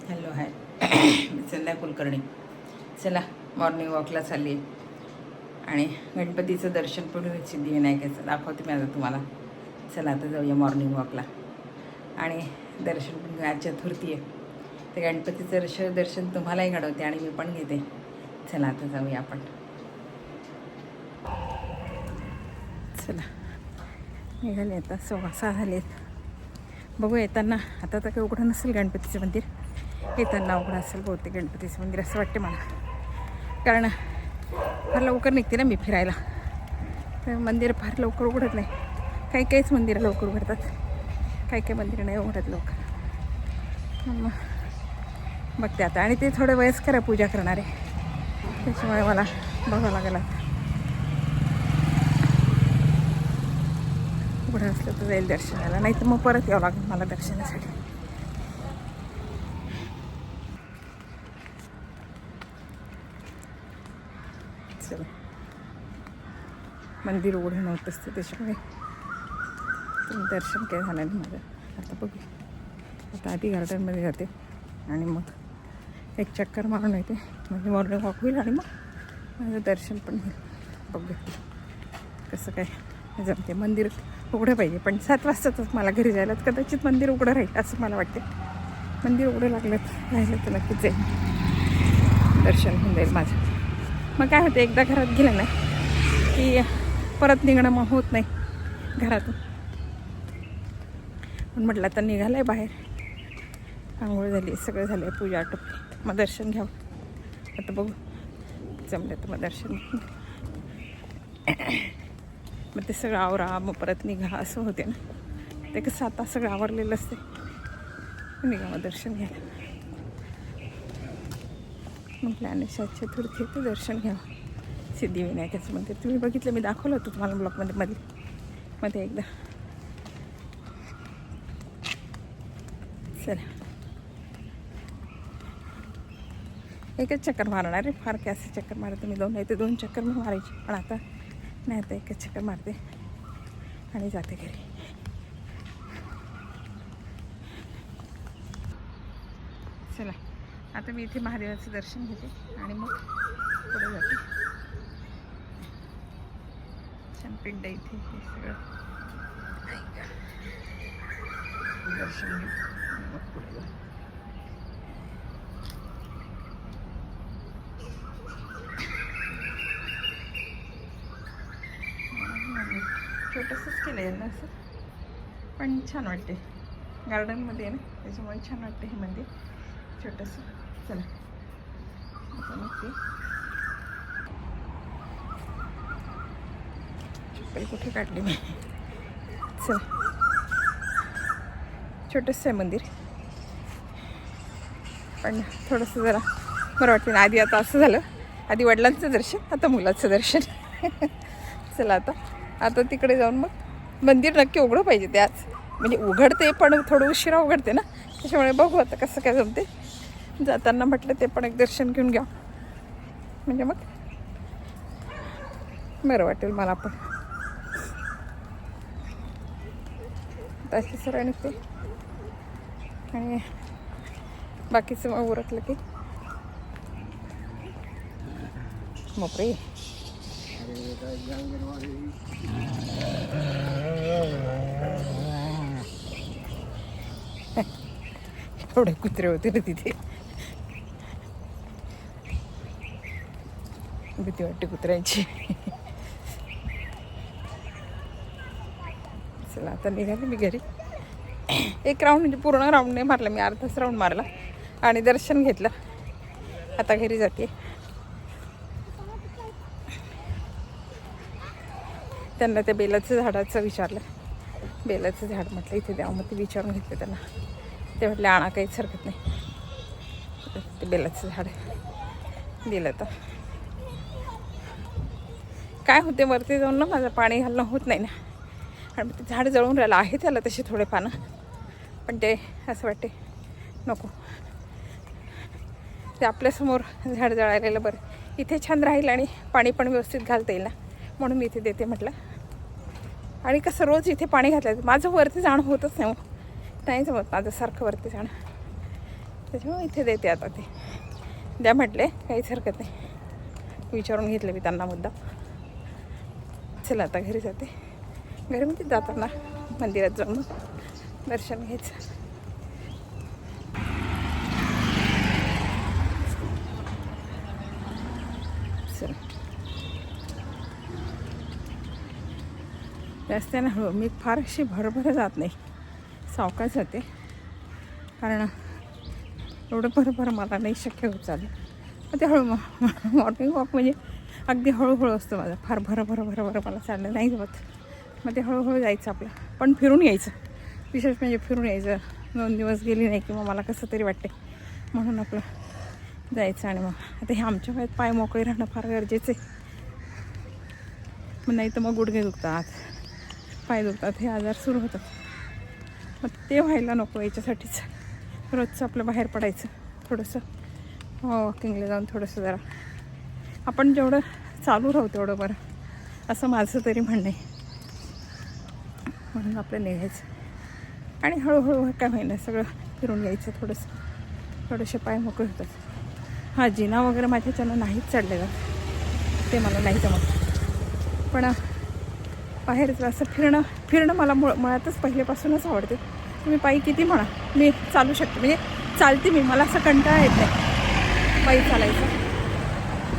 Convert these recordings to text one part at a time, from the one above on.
Hello hi मी संध्या कुलकर्णी. चला morning वॉकला चालली आहे आणि गणपतीचं दर्शन पण सिद्धिविनायकाचं दाखवते मी आता तुम्हाला. चला आता जाऊया मॉर्निंग वॉकला आणि दर्शन पण घेऊया. चतुर्थी आहे ते गणपतीचं दर्शन तुम्हालाही घडवते आणि मी पण घेते. चला आता जाऊया आपण. चला निघाले आता 6:15 झालेत. बघू येताना. आता तर काही उघडं नसेल गणपतीचं मंदिर, येताना उघडं असेल बहुतेक गणपतीचं मंदिर असं वाटते मला, कारण फार लवकर निघते ना मी फिरायला, तर मंदिर फार लवकर उघडत नाही. काहीच मंदिरं लवकर उघडतात, काही मंदिरं नाही उघडत लवकर. मग बघते आता. आणि ते थोडं वयस्कर आहे पूजा करणारे, त्याच्यामुळे मला बघावं लागेल. आता उघडं असलं तर जाईल दर्शनाला, नाही तर मग परत यावं लागेल मला दर्शनासाठी. चला मंदिर उघडं नव्हतंच ते, त्याच्यामुळे दर्शन काही झालं नाही माझं. आता बघू. आता आधी गार्डनमध्ये जाते आणि मग एक चक्कर मारून येते, म्हणजे मॉर्निंग वॉक होईल आणि मग माझं दर्शन पण होईल. बघू कसं काय जमते. मंदिर उघडं पाहिजे, पण 7 वाजताच मला घरी जायला कदाचित मंदिर उघडं राहील असं मला वाटते. मंदिर उघडं राहिलं तर नक्कीच जाईल, दर्शन होऊन जाईल माझं. मग काय होतं, एकदा घरात गेलं ना की परत निघणं मग होत नाही घरातून. पण म्हटलं आता निघालं आहे बाहेर, आंघोळ झाली, सगळं झालं आहे, पूजा आटोपली, मग दर्शन घ्यावं. आता बघू जमलं तर मग दर्शन मग ते सगळं आवरा मग परत निघा असं होते ना. ते कसं आता सगळं आवरलेलं असते, निघा मग दर्शन घ्यायला. म्हटलं आणि चतुर्थी ते दर्शन घ्यावं सिद्धिविनायकाचं मंदिर. तुम्ही बघितलं, मी दाखवलं होतं तुम्हाला ब्लॉगमध्ये मध्ये एकदा. चला एकच चक्कर मारणार आहे, फार काय असं चक्कर मारते मी. 2 नाही ते 2 चक्कर मी मारायची, पण आता नाही, आता एकच चक्कर मारते आणि जाते घरी. चला आता मी इथे महादेवाचं दर्शन घेते आणि मग पुढे जाते. छान पिंड इथे, हे सगळं दर्शन घेऊ मग पुढे जाऊ. छोटंसंच केलं आहे ना असं, पण छान वाटते. गार्डनमध्ये आहे ना, त्याच्यामुळे छान वाटते हे मंदिर छोटंसं. चला आता नक्की चप्पल कुठे काढली मी. चला छोटंसं आहे मंदिर, पण थोडंसं जरा बरं वाटते ना. आधी आता असं झालं, आधी वडिलांचं दर्शन, आता मुलाचं दर्शन. चला आता तिकडे जाऊन मग मंदिर नक्की उघडं पाहिजे ते आज, म्हणजे उघडते पण थोडं उशिरा उघडते ना, त्याच्यामुळे बघू आता कसं काय जमते. जाताना म्हटलं ते पण एक दर्शन घेऊन घ्या, म्हणजे मग बरं वाटेल मला पण. तशी सरळ निघते आणि बाकीचं मग उरकलं की मोकळे. एवढे कुत्रे होते ना तिथे, भीती वाटते कुत्र्यांची. चला आता निघाले मी घरी. एक राऊंड म्हणजे पूर्ण राऊंड नाही मारला मी, अर्धाच राऊंड मारला आणि दर्शन घेतलं. आता घरी जाते. त्यांना त्या बेलाचं झाडाचं विचारलं, बेलाचं झाड म्हटलं इथे द्यावं, मग ते विचारून घेतलं त्यांना. ते म्हटले आणा, काहीच हरकत नाही. ते बेलाचं झाड दिलं. तर काय होते, वरती जाऊन ना माझं पाणी घालणं होत नाही ना, आणि ते झाड जळून राहिलं आहे. त्याला तसे थोडे पानं, पण ते असं वाटते नको, ते आपल्यासमोर झाड जळालेलं बरं. इथे छान राहील आणि पाणी पण व्यवस्थित घालता येईल ना, म्हणून मी इथे देते म्हटलं. आणि कसं रोज इथे पाणी घातलं, माझं वरती जाणं होतच नाही, नाही जमत माझं सारखं वरती जाणं. त्याच्यामुळे इथे देते आता ते. द्या म्हटले, काहीच हरकत नाही. विचारून घेतलं मी त्यांना मुद्दा. चला आता घरी जाते. घरी म्हणजे जाताना मंदिरात जाऊन दर्शन घ्यायचं. चला रस्त्यानं हळू, मी फार अशी भरभर जात नाही, सावकाश जाते. कारण एवढं भरभर मला नाही शक्य होत चालेल. मग ते हळू मॉर्निंग वॉक म्हणजे अगदी हळूहळू असतं माझं. फार भरभर मला चाललं नाही जमत. मग ते हळूहळू जायचं आपलं, पण फिरून यायचं. विशेष म्हणजे फिरून यायचं. 2 दिवस गेली नाही किंवा मला कसं तरी वाटते, म्हणून आपलं जायचं. आणि मग आता हे आमच्या वयात पाय मोकळे राहणं फार गरजेचं आहे. मग नाही तर मग गुडघे दुखतात, पाय दुखतात, हे आजार सुरू होतात. मग ते व्हायला नको याच्यासाठीच रोजचं आपलं बाहेर पडायचं. थोडंसं वॉकिंगला जाऊन थोडंसं जरा आपण जेवढं चालू राहू तेवढं बरं, असं माझं तरी म्हणणं आहे. म्हणून आपलं निघायचं आणि हळूहळू काय होईना सगळं फिरून यायचं. थोडेसे पाय मोकळे होतात. हा जिना वगैरे माझ्याच्यानं नाहीच चढले जात, ते मला नाही जमत. पण बाहेरचं असं फिरणं मला मुळातच पहिल्यापासूनच आवडते. तुम्ही पायी किती म्हणा, मी चालू शकते. म्हणजे चालते मी, मला असं कंटाळा येत नाही पायी चालायचं.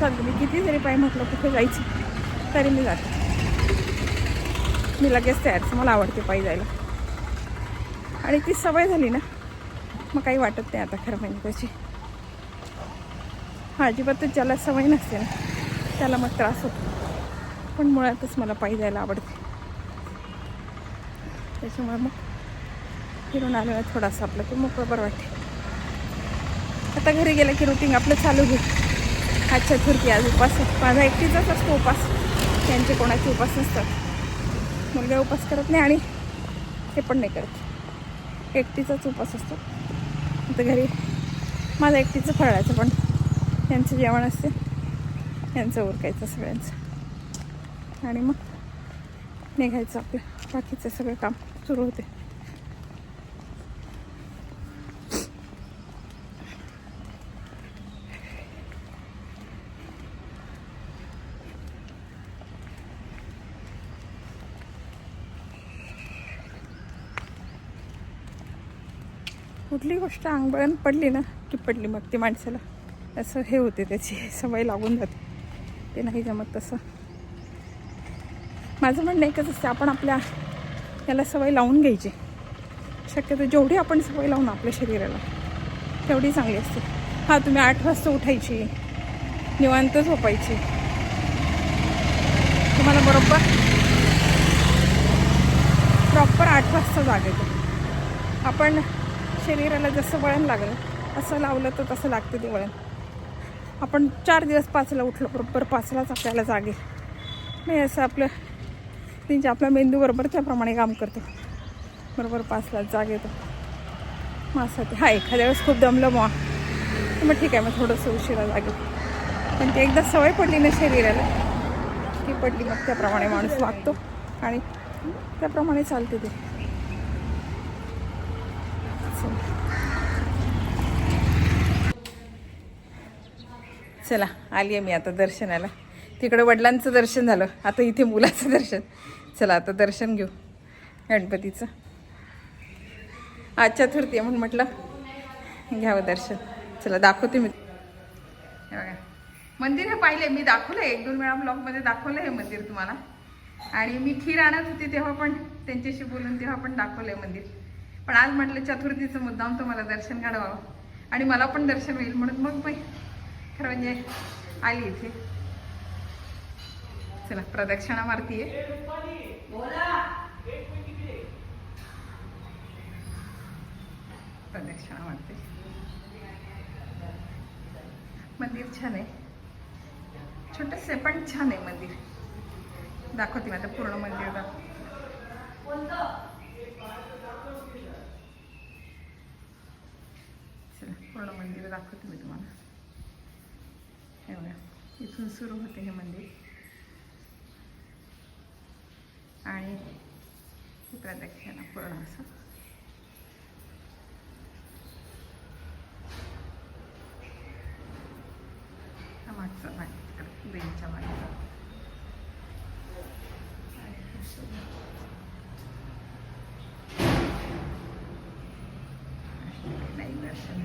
चालते मी किती जरी पायी म्हटलं कुठे जायची तरी मी जाते. मी लगेच तयार, मला आवडते पायी जायला. आणि ती सवय झाली ना, मग काही वाटत नाही आता खरं म्हणजे त्याची. अजिबातच ज्याला सवय नसते ना त्याला मग त्रास होतो. पण मुळातच मला पायी जायला आवडते. त्याच्यामुळे मग फिरून आलो आहे थोडासा आपलं की मोकळं बरं वाटते. आता घरी गेलं की रुटीन आपलं चालू होईल. आज चतुर्थी, आज उपास. माझा एकटीचाच असतो उपास, त्यांचे कोणाचे उपास नसतात. मुलगा उपास करत नाही आणि ते पण नाही करत, एकटीचाच उपास असतो. आता घरी माझं एकटीचं फळायचं, पण त्यांचं जेवण असते, त्यांचं उरकायचं सगळ्यांचं. आणि मग निघायचं आपलं, बाकीचं सगळं काम सुरू होते. कुठली गोष्ट अंगबळण पडली ना की पडली, मग ती माणसाला असं हे होते, त्याची सवय लागून जाते. ते नाही जमत तसं. माझं म्हणणं एकच असते, आपण आपल्या याला सवय लावून घ्यायची. शक्यतो जेवढी आपण सवय लावून आपल्या शरीराला तेवढी चांगली असते. हा, तुम्ही 8 वाजता उठायची, निवांत झोपायची, तुम्हाला बरोबर प्रॉपर 8 वाजता जाग येते. आपण शरीराला जसं वळण लागलं असं लावलं तर तसं लागतं ते वळण. आपण 4 दिवस 5ला उठलो, बरोबर 5लाच आपल्याला जाग येईल नाही. असं आपलं म्हणजे आपला मेंदू बरोबर त्याप्रमाणे काम करतो. बरोबर 5लाच जाग येतो. मग असं हा, एखाद्या वेळेस खूप दमलं मग ठीक आहे, मग थोडंसं उशिरा जाग येतो. पण ती एकदा सवय पडली ना शरीराला की पडली, मग त्याप्रमाणे माणूस वागतो आणि त्याप्रमाणे चालते ते. चला आली आहे मी आता दर्शनाला. तिकडं वडिलांचं दर्शन झालं, आता इथे मुलाचं दर्शन. चला आता दर्शन घेऊ गणपतीचं. आज चतुर्थी आहे म्हणून म्हटलं घ्यावं दर्शन. चला दाखवते मी. हे बघा मंदिर हे पाहिले मी, दाखवलं 1-2 वेळा ब्लॉगमध्ये दाखवलं हे मंदिर तुम्हाला. आणि मी खीर आणत होती तेव्हा पण त्यांच्याशी बोलून तेव्हा पण दाखवलं मंदिर. पण आज म्हटलं चतुर्थीचं मुद्दाम तुम्हाला दर्शन घडवावं आणि मला पण दर्शन होईल म्हणून मग मी खरं म्हणजे आली इथे. चला प्रदक्षिणा मारतीये. प्रदक्षिणा मारते. मंदिर छान आहे, छोटंसं पण छान आहे मंदिर. दाखवते मी आता पूर्ण मंदिर चला पूर्ण मंदिर दाखवते मी तुम्हाला. हे बघा इथून सुरू होते हे मंदिर आणि प्रदक्षिणा पूर्ण असं. ग्रीनच्या मागे नाही दर्शन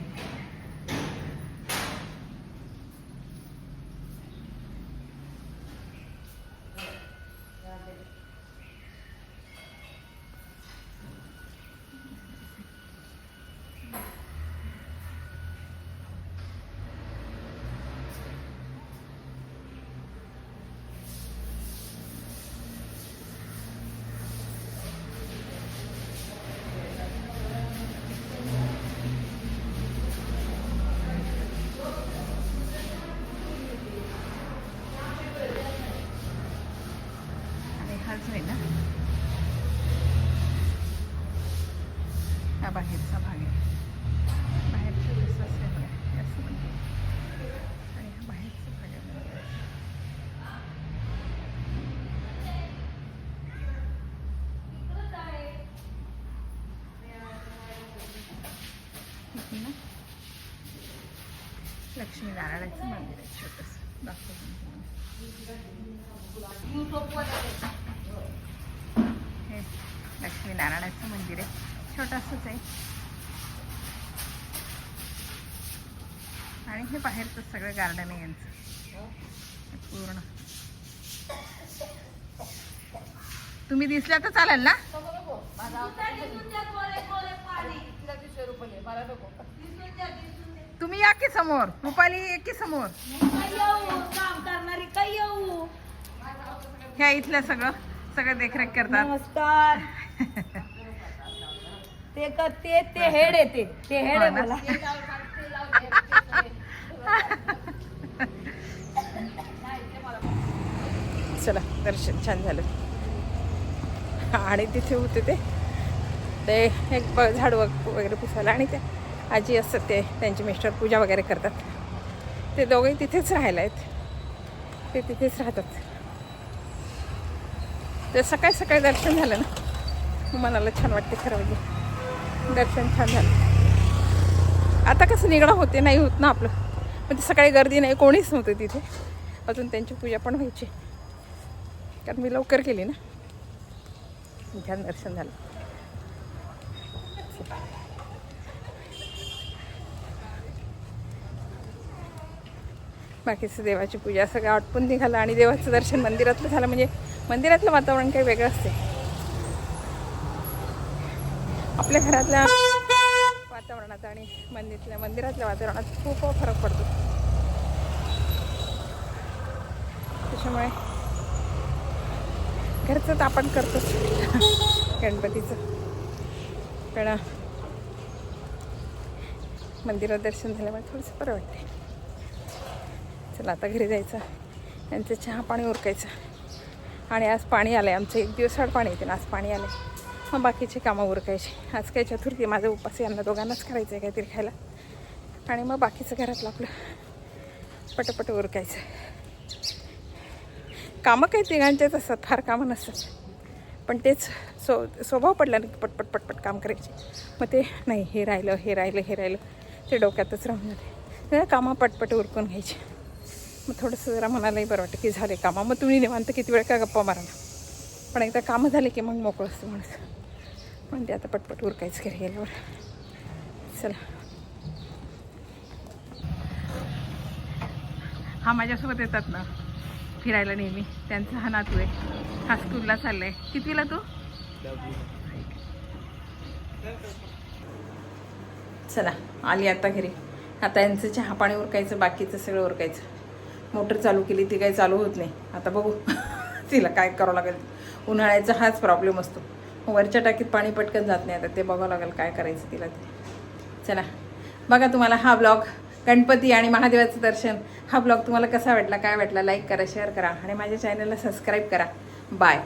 आहे ना, हा बाहेरचा भाग आहे. बाहेरचं जसं असेल बघा असं म्हणते आणि हा बाहेरचा भाग आहे ना. लक्ष्मीनारायणाचं मंदिर आहे छोटंसं दाखवतो. हे लक्ष्मीनारायणाचं मंदिर आहे, छोटंसंच आहे. आणि हे बाहेरचं सगळं गार्डन आहे यांचं पूर्ण. तुम्ही दिसल्या तर चालेल ना. तुम्ही या की समोर, रुपाली ये की समोर. ह्या इथल्या सगळं देखरेख करतात. नमस्कार. ते हेड येते, ते हेड आहे मला. चला दर्शन छान झालं. आणि तिथे होते ते एक झाड वगैरे पुसायला आणि ते आजी असतात ते त्यांचे मिस्टर पूजा वगैरे करतात. ते दोघेही तिथेच राहायला आहेत, ते तिथेच राहतात. ते सकाळी सकाळी दर्शन झालं ना मनाला छान वाटते खरं म्हणजे. दर्शन छान झालं. आता कसं निघणं होते नाही होत ना आपलं, पण ते सकाळी गर्दी नाही, कोणीच नव्हतं तिथे. अजून त्यांची पूजा पण व्हायची कारण मी लवकर केली ना. छान दर्शन झालं. बाकीचं देवाची पूजा सगळं आटपून निघालं आणि देवाचं दर्शन मंदिरातलं झालं. म्हणजे मंदिरातलं वातावरण काही वेगळं असते. आपल्या घरातल्या वातावरणात आणि मंदिरातल्या वातावरणात खूप फरक पडतो. त्याच्यामुळे घरचं तर आपण करतोच गणपतीचं, पण मंदिरात दर्शन झाल्यामुळे थोडंसं बरं वाटते. चला आता घरी जायचं, त्यांचं चहा पाणी उरकायचं. आणि आज पाणी आलं आहे आमचं, 1 दिवस आड पाणी येते ना, आज पाणी आलं आहे. मग बाकीचे कामं उरकायचे. आज काय चतुर्थी, माझा उपास यांना दोघांनाच करायचं आहे काहीतरी खायला. आणि मग बाकीचं घरातलं आपलं पटपट उरकायचं. कामं काही तिघांचेच असतात, फार कामं नसतात. पण तेच स्वभाव पडला ना की पटपट पटपट काम करायचे. मग ते नाही हे राहिलं ते डोक्यातच राहून जाते. त्या कामं पटपट उरकून घ्यायचे. मग थोडंसं जरा मनालाही बरं वाटतं की झाले कामं. मग तुम्ही निवांत किती वेळ का गप्पा मारा ना, पण एकदा कामं झाले की मग मोकळं असतं माणूस. पण ते आता पटपट उरकायचं घरी गेल्यावर. चला, हा माझ्यासोबत येतात ना फिरायला नेहमी. त्यांचा हा नातू आहे, हा स्कूलला चाललाय. कितवीला तू? चला आली आता घरी. आता यांचं चहा पाणी उरकायचं, बाकीचं सगळं उरकायचं. मोटर चालू केली ती काही चालू होत नाही. आता बघू तिला काय करावं लागेल. उन्हाळ्याचा हाच प्रॉब्लेम असतो, वरच्या टाकीत पाणी पटकन जात नाही. आता ते बघावं लागेल काय करायचं तिला ते. चला बघा, तुम्हाला हा ब्लॉग गणपती आणि महादेवाचं दर्शन हा ब्लॉग तुम्हाला कसा वाटला, काय वाटला, लाईक करा, शेअर करा आणि माझ्या चॅनलला सबस्क्राईब करा. बाय.